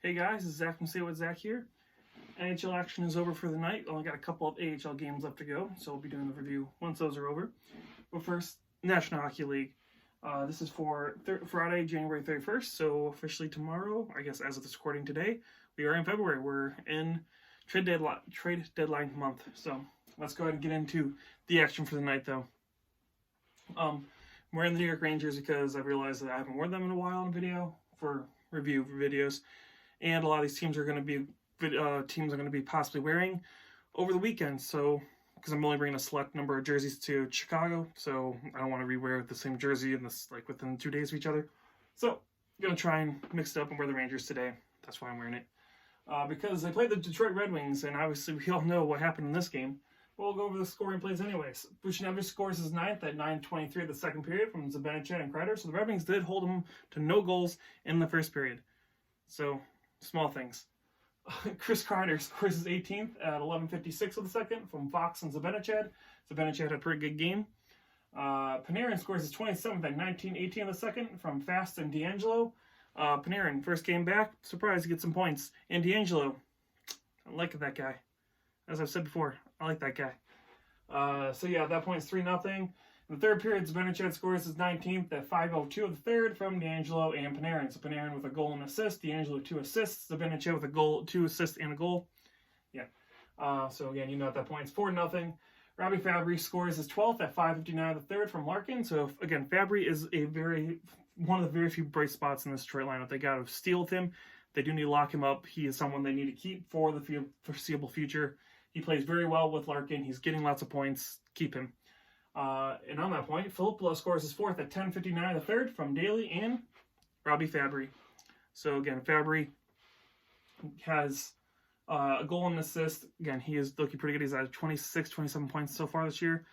Hey guys, it's Zach from Say What Zach here. NHL action is over for the night. Only got a couple of AHL games left to go, so we'll be doing the review once those are over. But first, National Hockey League. This is for Friday, January 31st, so officially tomorrow, I guess as of this recording today, we are in February. We're in trade deadline month, so let's go ahead and get into the action for the night, though. We're in the New York Rangers because I realized that I haven't worn them in a while on video for review videos. And a lot of these teams are going to be possibly wearing over the weekend. So, because I'm only bringing a select number of jerseys to Chicago, so I don't want to rewear the same jersey in this within 2 days of each other. So, I'm going to try and mix it up and wear the Rangers today. That's why I'm wearing it. Because they played the Detroit Red Wings, and obviously we all know what happened in this game. But we'll go over the scoring plays anyways. Buchnevich scores his ninth at 9:23 of the second period from Zibanejad and Kreider. So the Red Wings did hold him to no goals in the first period. So, small things. Chris Kreider scores his 18th at 11:56 of the second from Fox and Zibanejad. Zibanejad had a pretty good game. Panarin scores his 27th at 19:18 of the second from Fast and D'Angelo. Panarin, first game back, surprised to get some points. And D'Angelo, I like that guy. As I've said before, I like that guy. So yeah, at that point it's 3-0. In the third period, Zibanejad scores his 19th at 5:02 of the third from D'Angelo and Panarin. So Panarin with a goal and assist, D'Angelo 2 assists, Zibanejad with a goal, 2 assists and a goal. Yeah. So again, at that point it's 4-0. Robbie Fabry scores his 12th at 5:59 of the third from Larkin. So again, Fabry is one of the very few bright spots in this Detroit lineup. They got to steal with him. They do need to lock him up. He is someone they need to keep for the foreseeable future. He plays very well with Larkin. He's getting lots of points. Keep him. And on that point, Filippo scores his 4th at 10:59 of the third from Daly and Robbie Fabry. So again, Fabry has a goal and an assist. Again, he is looking pretty good. He's at 27 points so far this year.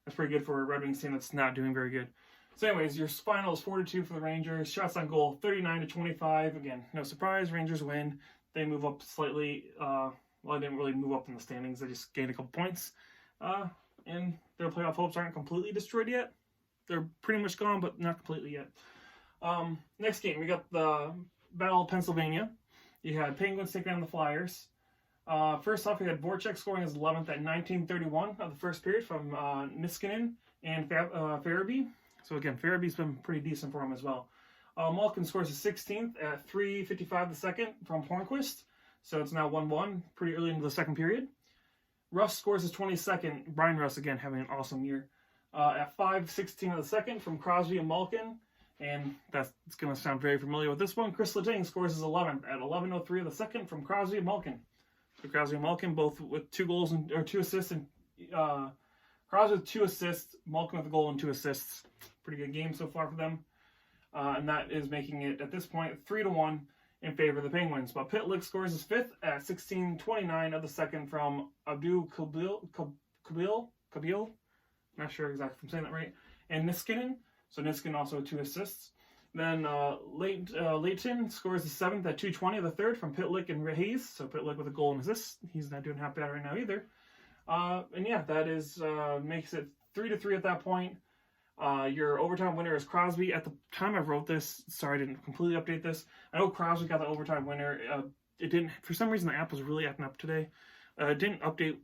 That's pretty good for a Red Wings team that's not doing very good. So anyways, your final is 4-2 for the Rangers. Shots on goal, 39-25. Again, no surprise, Rangers win. They move up slightly. Well, they didn't really move up in the standings. They just gained a couple points. And their playoff hopes aren't completely destroyed yet. They're pretty much gone, but not completely yet. Next game, we got the Battle of Pennsylvania. You had Penguins taking on the Flyers. First off, we had Voracek scoring his 11th at 19:31 of the first period from Niskanen and Farabee. So again, Farabee's been pretty decent for him as well. Malkin scores his 16th at 3:55 the second from Hornquist. So it's now 1-1 pretty early into the second period. Russ scores his 22nd. Brian Russ, again, having an awesome year. At 5:16 of the second from Crosby and Malkin. And it's going to sound very familiar with this one. Chris Letang scores his 11th at 11:03 of the second from Crosby and Malkin. So Crosby and Malkin both with 2 goals or 2 assists. And Crosby with 2 assists. Malkin with a goal and 2 assists. Pretty good game so far for them. And that is making it, at this point, 3-1 in favor of the Penguins. But Pitlick scores his 5th at 16:29 of the second from Abdul Kabil. Not sure exactly if I'm saying that right. And Niskanen. So Niskanen also with 2 assists. Then Leighton scores the 7th at 2:20 of the third from Pitlick and Hayes. So Pitlick with a goal and assist. He's not doing half bad right now either. And yeah, that is makes it 3-3 at that point. Your overtime winner is Crosby. At the time I wrote this, sorry I didn't completely update this. I know Crosby got the overtime winner. It didn't, for some reason the app was really acting up today. It didn't update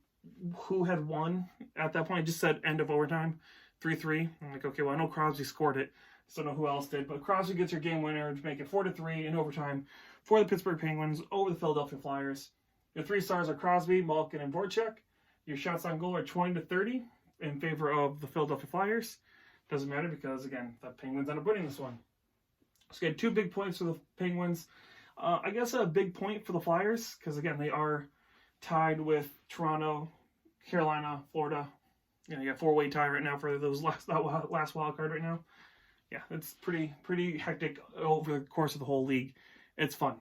who had won at that point. It just said end of overtime, 3-3. I'm like, okay, well I know Crosby scored it. So I don't know who else did. But Crosby gets your game winner to make it 4-3 in overtime for the Pittsburgh Penguins over the Philadelphia Flyers. Your 3 stars are Crosby, Malkin, and Voracek. Your shots on goal are 20-30 in favor of the Philadelphia Flyers. Doesn't matter because, again, the Penguins end up winning this one. So you had 2 big points for the Penguins. I guess a big point for the Flyers because, again, they are tied with Toronto, Carolina, Florida. You got 4-way tie right now for those last wild card right now. Yeah, it's pretty hectic over the course of the whole league. It's fun.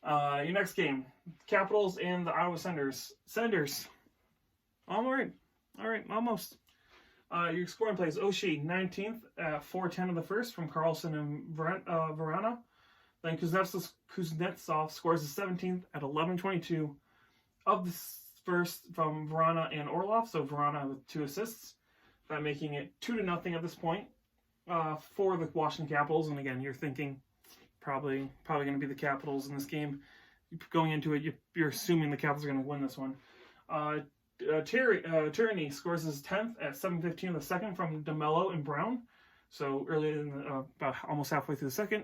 Your next game, Capitals and the Ottawa Senators. All right, almost. Your scoring plays Oshie 19th at 4:10 of the first from Carlson and Verana. Then Kuznetsov scores the 17th at 11:22 of the first from Verana and Orlov. So Verana with 2 assists. That making it 2-0 at this point for the Washington Capitals. And again, you're thinking probably going to be the Capitals in this game. going into it, you're assuming the Capitals are going to win this one. Tierney scores his 10th at 7:15 of the second from DeMello and Brown. So early in about almost halfway through the second,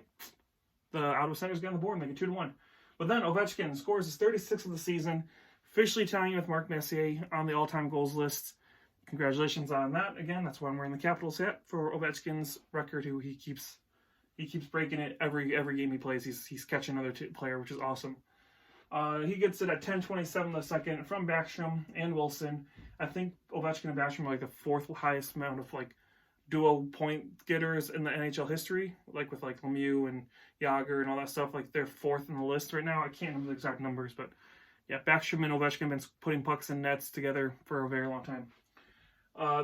the Ottawa Senators get on the board and make it 2-1. But then Ovechkin scores his 36th of the season, officially tying with Mark Messier on the all-time goals list. Congratulations on that. Again, that's why I'm wearing the Capitals hat for Ovechkin's record. Who he keeps breaking it every game he plays. He's catching another player, which is awesome. He gets it at 10:27 of the second from Backstrom and Wilson. I think Ovechkin and Backstrom are like the fourth highest amount of like duo point getters in the NHL history, like with like Lemieux and Yager and all that stuff. Like they're fourth in the list right now. I can't remember the exact numbers, but yeah, Backstrom and Ovechkin have been putting pucks in nets together for a very long time.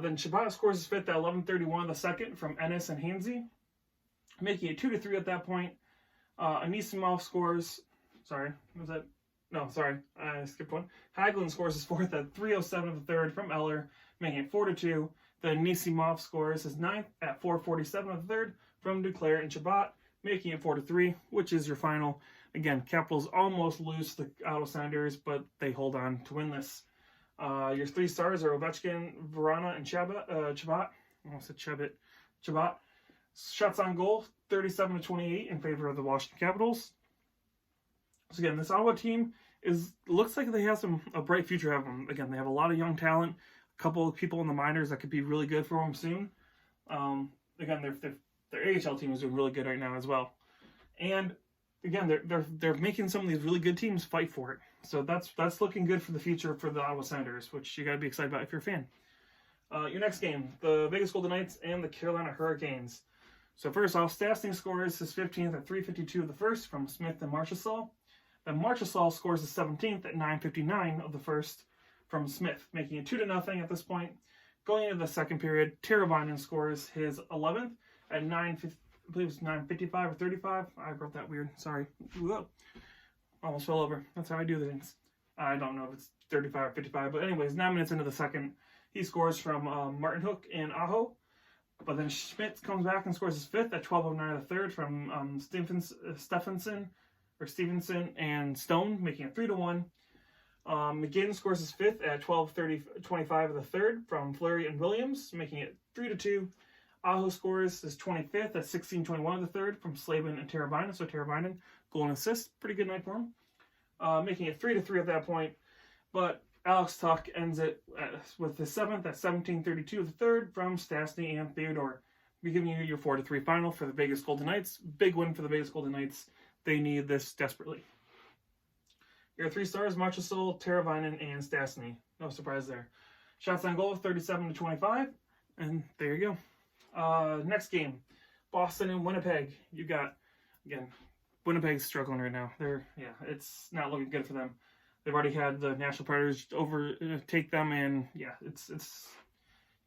Then Chabot scores his 5th at 11:31 of the second from Ennis and Hainsey, making it 2-3 at that point. Anisimov scores. Sorry, was that? No, sorry, I skipped one. Hagelin scores his 4th at 3:07 of the third from Eller, making it 4-2. Then Anisimov scores his 9th at 4:47 of the third from Duclair and Chabot, making it 4-3, which is your final. Again, Capitals almost lose to the Ottawa Senators, but they hold on to win this. Your 3 stars are Ovechkin, Verana, and Chabot. I almost said Chabot. Shots on goal, 37-28 in favor of the Washington Capitals. So again, this Ottawa team looks like they have a bright future ahead of them. Again, they have a lot of young talent, a couple of people in the minors that could be really good for them soon. Again, their AHL team is doing really good right now as well. And again, they're making some of these really good teams fight for it. So that's looking good for the future for the Ottawa Senators, which you got to be excited about if you're a fan. Your next game, the Vegas Golden Knights and the Carolina Hurricanes. So first off, Stastny scores his 15th at 3:52 of the first from Smith and Marchessault. Then Marchessault scores his 17th at 9:59 of the first from Smith, making it 2-0 at this point. Going into the second period, Teravainen scores his 11th at 9:55 or 35. I wrote that weird. Sorry. Whoa. Almost fell over. That's how I do things. I don't know if it's 35 or 55, but anyways, 9 minutes into the second, he scores from Martin Hook and Aho. But then Schmidt comes back and scores his 5th at 12:09 of the third from Stevenson and Stone, making it 3-1. McGinn scores his 5th at 12:25 of the third from Fleury and Williams, making it 3-2. Aho scores his 25th at 16:21 of the third from Slavin and Teravainen. So Teravainen, goal and assist, pretty good night for him, making it 3-3 at that point. But Alex Tuch ends it with his 7th at 17:32 of the third from Stastny and Theodore. We're giving you your 4-3 final for the Vegas Golden Knights. Big win for the Vegas Golden Knights. They need this desperately. Your 3 stars, Marchessault, Teravainen, and Stastny. No surprise there. Shots on goal, 37-25. And there you go. Next game, Boston and Winnipeg. You got, again, Winnipeg's struggling right now. It's not looking good for them. They've already had the Nashville Predators overtake them, and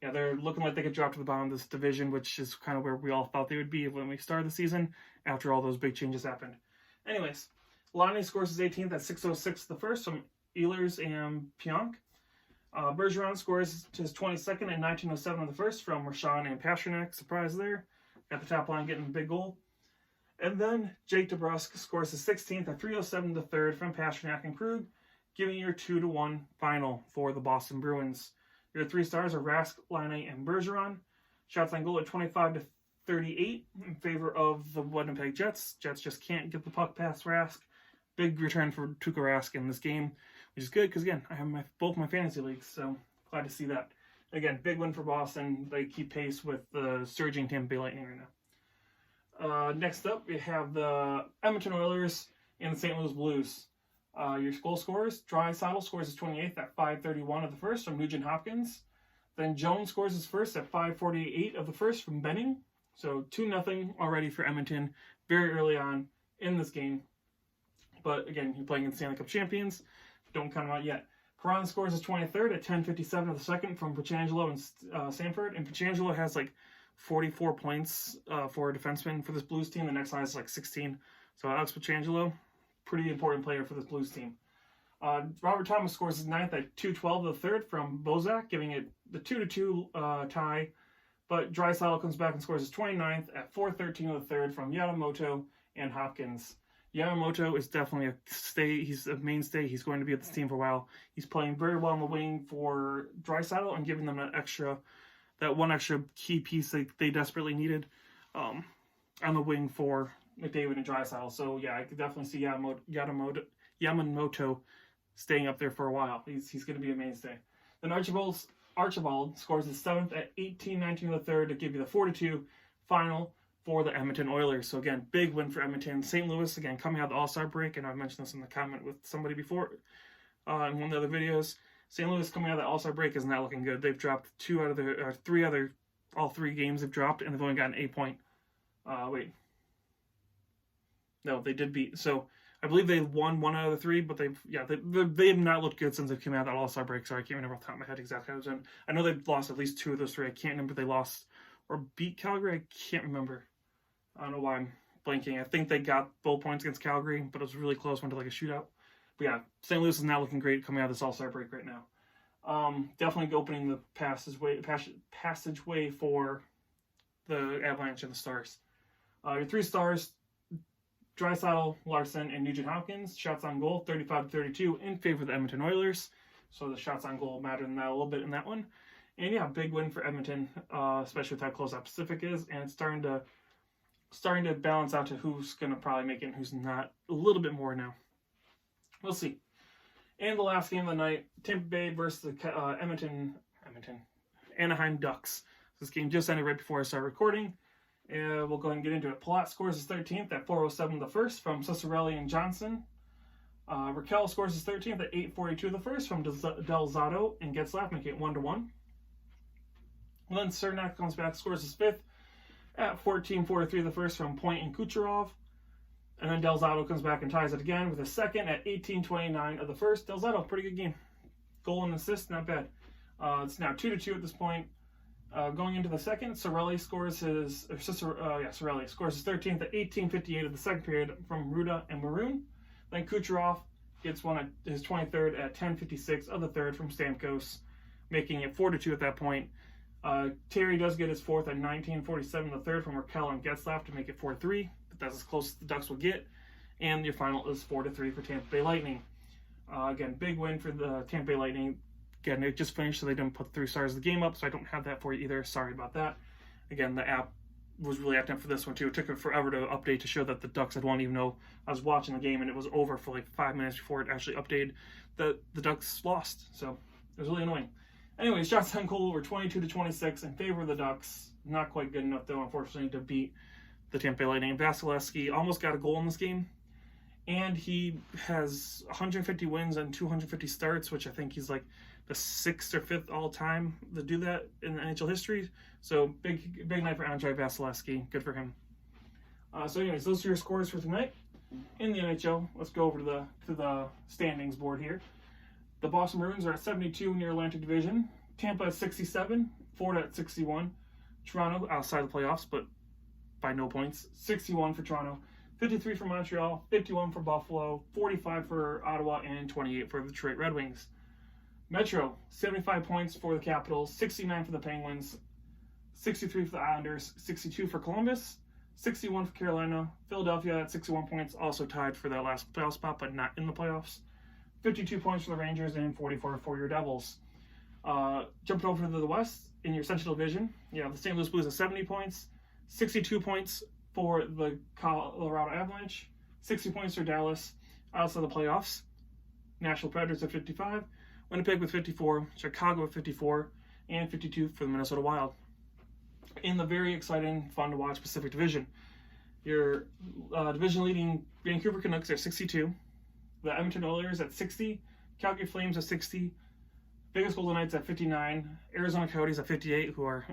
they're looking like they could drop to the bottom of this division, which is kind of where we all thought they would be when we started the season after all those big changes happened. Anyways, Lonnie scores his 18th at 6:06 the first from Ehlers and Pionk. Bergeron scores his 22nd at 19:07 of the first from Rashawn and Pasternak. Surprise there. Got the top line getting a big goal. And then Jake DeBrusk scores his 16th at 3:07 the third from Pasternak and Krug, giving your 2-1 final for the Boston Bruins. Your 3 stars are Rask, Laine, and Bergeron. Shots on goal at 25-38 in favor of the Winnipeg Jets. Jets just can't get the puck past Rask. Big return for Tuukka Rask in this game, which is good because, again, I have both my fantasy leagues, so glad to see that. Again, big win for Boston. They keep pace with the surging Tampa Bay Lightning right now. Next up, we have the Edmonton Oilers and the St. Louis Blues. Your goal scorers, Draisaitl scores his 28th at 5:31 of the first from Nugent Hopkins. Then Jones scores his first at 5:48 of the first from Benning. So 2-0 already for Edmonton very early on in this game. But again, you're playing in Stanley Cup champions. Don't count them out yet. Perron scores his 23rd at 10:57 of the second from Pietrangelo and Sanford. And Pietrangelo has like 44 points for a defenseman for this Blues team. The next line is like 16. So Alex Pietrangelo, pretty important player for this Blues team. Robert Thomas scores his 9th at 2:12 of the third from Bozak, giving it the 2-2 tie. But Draisaitl comes back and scores his 29th at 4:13 of the third from Yamamoto and Hopkins, Yamamoto is definitely a stay. He's a mainstay. He's going to be at this team for a while. He's playing very well on the wing for Draisaitl and giving them that one extra key piece they desperately needed on the wing for McDavid and Draisaitl. So yeah, I could definitely see Yamamoto staying up there for a while. He's going to be a mainstay. Then Archibald scores his 7th at 18-19 in the third to give you the 4-2 final for the Edmonton Oilers. So again, big win for Edmonton. St. Louis, again, coming out of the All-Star break, and I mentioned this in the comment with somebody before in one of the other videos. St. Louis coming out of the All-Star break is not looking good. They've dropped all three games they've dropped, and they've only gotten 8 point. No, they did beat. So I believe they won 1 out of the 3, but they have not looked good since they came out of that All-Star break. So I can't remember off the top of my head exactly how it was in. I know they've lost at least 2 of those 3. I can't remember if they lost or beat Calgary. I can't remember. I don't know why I'm blanking. I think they got both points against Calgary, but it was really close. Went to like a shootout. But yeah, St. Louis is not looking great coming out of this All-Star break right now. Definitely opening the passageway for the Avalanche and the Stars. Your 3 stars, Draisaitl, Larson, and Nugent Hopkins. Shots on goal, 35-32 in favor of the Edmonton Oilers. So the shots on goal matter in that a little bit in that one. And yeah, big win for Edmonton, especially with how close that Pacific is, and it's starting to balance out to who's going to probably make it and who's not a little bit more now. We'll see. And the last game of the night, Tampa Bay versus the Anaheim Ducks. This game just ended right before I started recording. We'll go ahead and get into it. Palat scores his 13th at 4:07 the first from Ciccarelli and Johnson. Raquel scores his 13th at 8:42 the first from Del Zotto and Getzlaf, making it 1-1. Then Cernak comes back, scores his 5th at 14:43 the first from Point and Kucherov. And then Del Zotto comes back and ties it again with a 2nd at 18:29 of the first. Del Zotto, pretty good game. Goal and assist, not bad. It's now 2-2 at this point. Going into the second, Cirelli scores his 13th at 18:58 of the second period from Ruda and Maroon. Then Kucherov gets one at his 23rd at 10:56 of the third from Stamkos, making it 4-2 at that point. Terry does get his 4th at 19:47 the third from Raquel and Getzlaf to make it 4-3, but that's as close as the Ducks will get. And your final is 4-3 for Tampa Bay Lightning. Again, big win for the Tampa Bay Lightning. Again, it just finished, so they didn't put 3 stars of the game up, so I don't have that for you either. Sorry about that. Again, the app was really acting up for this one, too. It took it forever to update to show that the Ducks had won, even though I was watching the game, and it was over for like 5 minutes before it actually updated that the Ducks lost. So it was really annoying. Anyways, shots on goal were 22-26 in favor of the Ducks. Not quite good enough, though, unfortunately, to beat the Tampa Bay Lightning. Vasilevsky almost got a goal in this game, and he has 150 wins and 250 starts, which I think he's like the 6th or 5th all-time to do that in NHL history. So big night for Andrei Vasilevsky. Good for him. So anyways, those are your scores for tonight in the NHL. Let's go over to the standings board here. The Boston Bruins are at 72 in your Atlantic Division. Tampa at 67. Florida at 61. Toronto outside the playoffs, but by no points. 61 for Toronto. 53 for Montreal. 51 for Buffalo. 45 for Ottawa. And 28 for the Detroit Red Wings. Metro, 75 points for the Capitals. 69 for the Penguins. 63 for the Islanders. 62 for Columbus. 61 for Carolina. Philadelphia at 61 points. Also tied for that last playoff spot, but not in the playoffs. 52 points for the Rangers and 44 for your Devils. Jumping over to the West, in your Central Division, you have the St. Louis Blues at 70 points, 62 points for the Colorado Avalanche, 60 points for Dallas outside the playoffs. Nashville Predators at 55, Winnipeg with 54, Chicago with 54, and 52 for the Minnesota Wild. In the very exciting, fun to watch Pacific Division, your division-leading Vancouver Canucks are 62, the Edmonton Oilers at 60, Calgary Flames at 60, Vegas Golden Knights at 59, Arizona Coyotes at 58, who are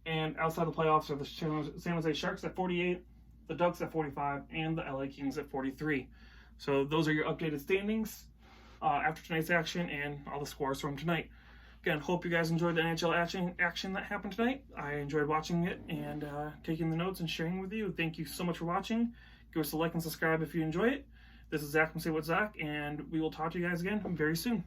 and outside the playoffs are the San Jose Sharks at 48, the Ducks at 45, and the LA Kings at 43. So those are your updated standings after tonight's action and all the scores from tonight. Again, hope you guys enjoyed the NHL action that happened tonight. I enjoyed watching it and taking the notes and sharing with you. Thank you so much for watching. Give us a like and subscribe if you enjoy it. This is Zach from Say What Zach, and we will talk to you guys again very soon.